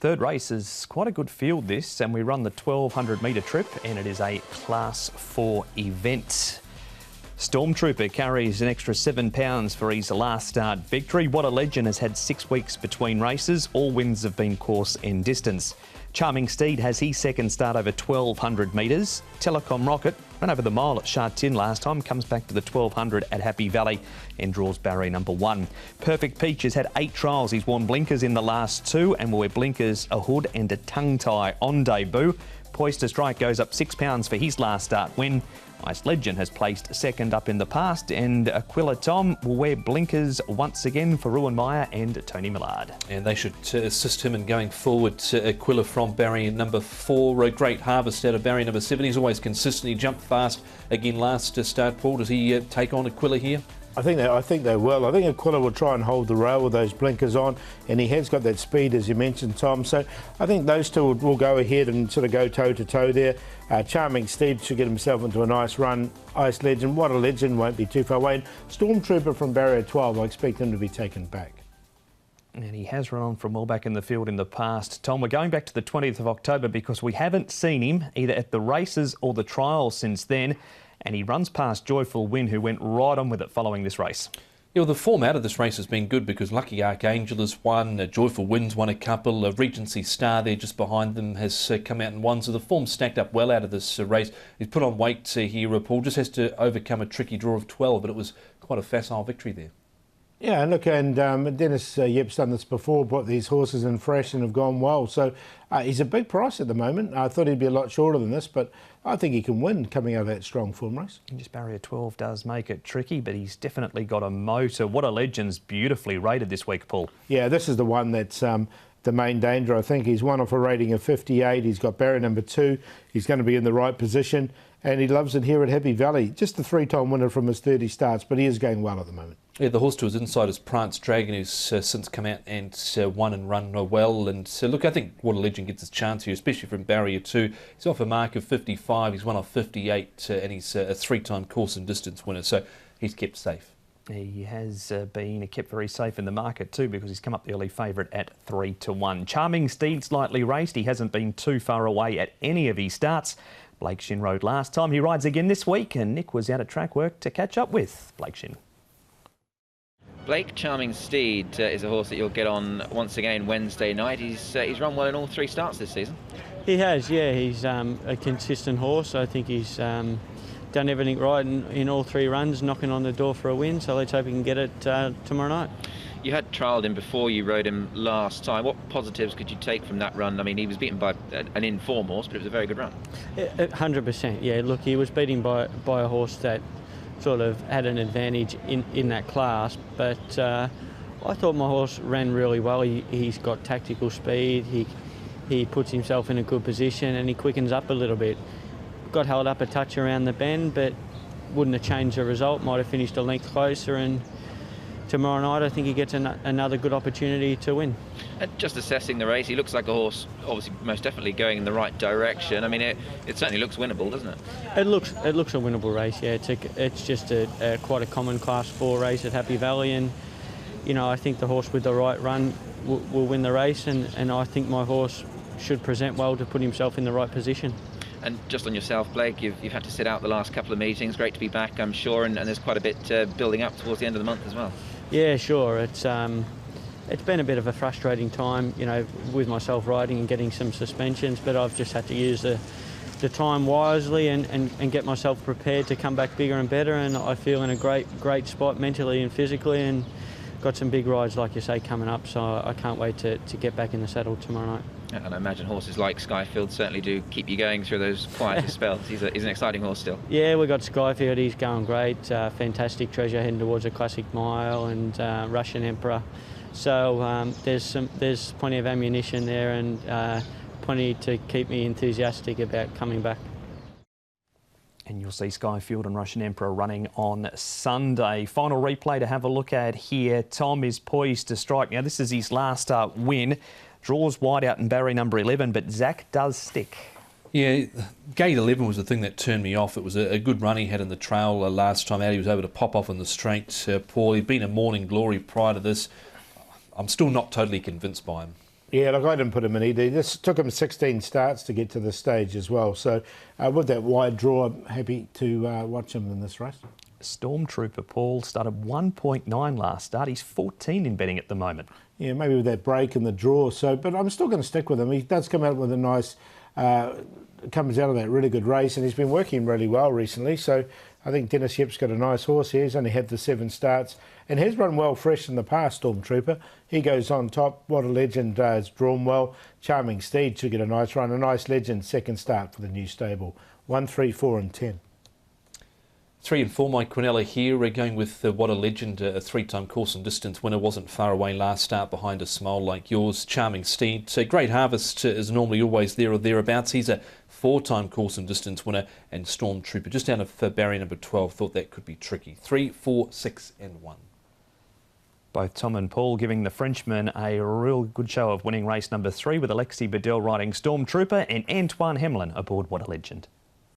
Third race is quite a good field this, and we run the 1200 metre trip, and it is a Class 4 event. Stormtrooper carries an extra £7 for his last start victory. What a Legend has had 6 weeks between races. All wins have been course and distance. Charming Steed has his second start over 1200 metres. Telecom Rocket ran over the mile at Sha Tin last time, comes back to the 1200 at Happy Valley and draws barrier number 1. Perfect Peach has had 8 trials. He's worn blinkers in the last 2 and will wear blinkers, a hood and a tongue tie on debut. Poised to Strike goes up £6 for his last start win. Ice Legend has placed second up in the past, and Aquila Tom will wear blinkers once again for Ruan Meyer and Tony Millard. And they should assist him in going forward. Aquila from barrier number 4, a great harvest out of barrier number 7. He's always consistent. He jumped fast again last start. Paul, does he take on Aquila here? I think they will. I think Aquila will try and hold the rail with those blinkers on, and he has got that speed, as you mentioned, Tom. So I think those two will go ahead and sort of go toe-to-toe there. Charming Steed should get himself into a nice run. Ice Legend, What a Legend, won't be too far away. And Stormtrooper from barrier 12, I expect him to be taken back. And he has run on from well back in the field in the past. Tom, we're going back to the 20th of October because we haven't seen him either at the races or the trials since then. And he runs past Joyful Win, who went right on with it following this race. Yeah, well, the form out of this race has been good because Lucky Archangel has won, Joyful Win's won a couple, Regency Star there just behind them has come out and won, so the form's stacked up well out of this race. He's put on weight here, Paul, just has to overcome a tricky draw of 12, but it was quite a facile victory there. Yeah, and look, and Dennis Yep's done this before, brought these horses in fresh and have gone well. So he's a big price at the moment. I thought he'd be a lot shorter than this, but I think he can win coming out of that strong form race. And just barrier 12 does make it tricky, but he's definitely got a motor. What a Legend's beautifully rated this week, Paul. Yeah, this is the one that's the main danger, I think. He's won off a rating of 58. He's got barrier number 2. He's going to be in the right position, and he loves it here at Happy Valley. Just a 3-time winner from his 30 starts, but he is going well at the moment. Yeah, the horse to his inside is Prance Dragon, who's since come out and won and run well. And look, I think What a Legend gets his chance here, especially from barrier 2. He's off a mark of 55. He's won off 58, and he's a 3-time course and distance winner, so he's kept safe. He has been kept very safe in the market too because he's come up the early favourite at 3-1. Charming Steed slightly raced. He hasn't been too far away at any of his starts. Blake Shin rode last time. He rides again this week, and Nick was out at track work to catch up with Blake Shin. Blake, Charming Steed is a horse that you'll get on once again Wednesday night. He's run well in all 3 starts this season. He has, yeah. He's a consistent horse. I think he's done everything right in all 3 runs, knocking on the door for a win. So let's hope he can get it tomorrow night. You had trialled him before you rode him last time. What positives could you take from that run? I mean, he was beaten by an in-form horse, but it was a very good run. 100%, yeah. Look, he was beaten by a horse that sort of had an advantage in that class, but I thought my horse ran really well. He's got tactical speed, he puts himself in a good position and he quickens up a little bit. Got held up a touch around the bend, but wouldn't have changed the result, might have finished a length closer, and tomorrow night I think he gets another good opportunity to win. And just assessing the race, he looks like a horse obviously most definitely going in the right direction. I mean, it certainly looks winnable, doesn't it? It looks a winnable race, yeah. It's just quite a common Class 4 race at Happy Valley, and you know, I think the horse with the right run will win the race, and I think my horse should present well to put himself in the right position. And just on yourself, Blake, you've had to sit out the last couple of meetings. Great to be back, I'm sure, and there's quite a bit building up towards the end of the month as well. Yeah, sure. It's been a bit of a frustrating time, you know, with myself riding and getting some suspensions, but I've just had to use the time wisely and get myself prepared to come back bigger and better, and I feel in a great spot mentally and physically, and got some big rides, like you say, coming up, so I can't wait to get back in the saddle tomorrow night. And I imagine horses like Skyfield certainly do keep you going through those quieter spells. He's an exciting horse still. Yeah, we've got Skyfield, he's going great. Fantastic Treasure heading towards a Classic Mile, and Russian Emperor. So there's plenty of ammunition there, and plenty to keep me enthusiastic about coming back. And you'll see Skyfield and Russian Emperor running on Sunday. Final replay to have a look at here. Tom is poised to strike. Now, this is his last win. Draws wide out in barrier number 11, but Zach does stick. Yeah, gate 11 was the thing that turned me off. It was a good run he had in the trail last time out. He was able to pop off on the straight. Paul, he'd been a Morning Glory prior to this. I'm still not totally convinced by him. Yeah, look, I didn't put him in either. This took him 16 starts to get to this stage as well. So with that wide draw, I'm happy to watch him in this race. Stormtrooper Paul started 1.9 last start. He's 14 in betting at the moment. Yeah, maybe with that break and the draw. So, but I'm still going to stick with him. He does come out with a nice, comes out of that really good race, and he's been working really well recently. So I think Dennis Yip's got a nice horse here. He's only had the 7 starts and has run well fresh in the past, Stormtrooper. He goes on top. What a Legend has drawn well. Charming Steed should get a nice run. A Nice Legend second start for the new stable. 1, 3, 4 and 10. 3 and 4, Mike Quinella here. We're going with What a Legend, a 3-time course and distance winner. Wasn't far away last start behind a smile like yours. Charming Steed. Great Harvest is normally always there or thereabouts. He's a 4-time course and distance winner. And Stormtrooper just out of barrier number 12. Thought that could be tricky. 3, 4, 6 and 1. Both Tom and Paul giving the Frenchman a real good show of winning race number 3 with Alexi Bedell riding Stormtrooper and Antoine Hemlin aboard What a Legend.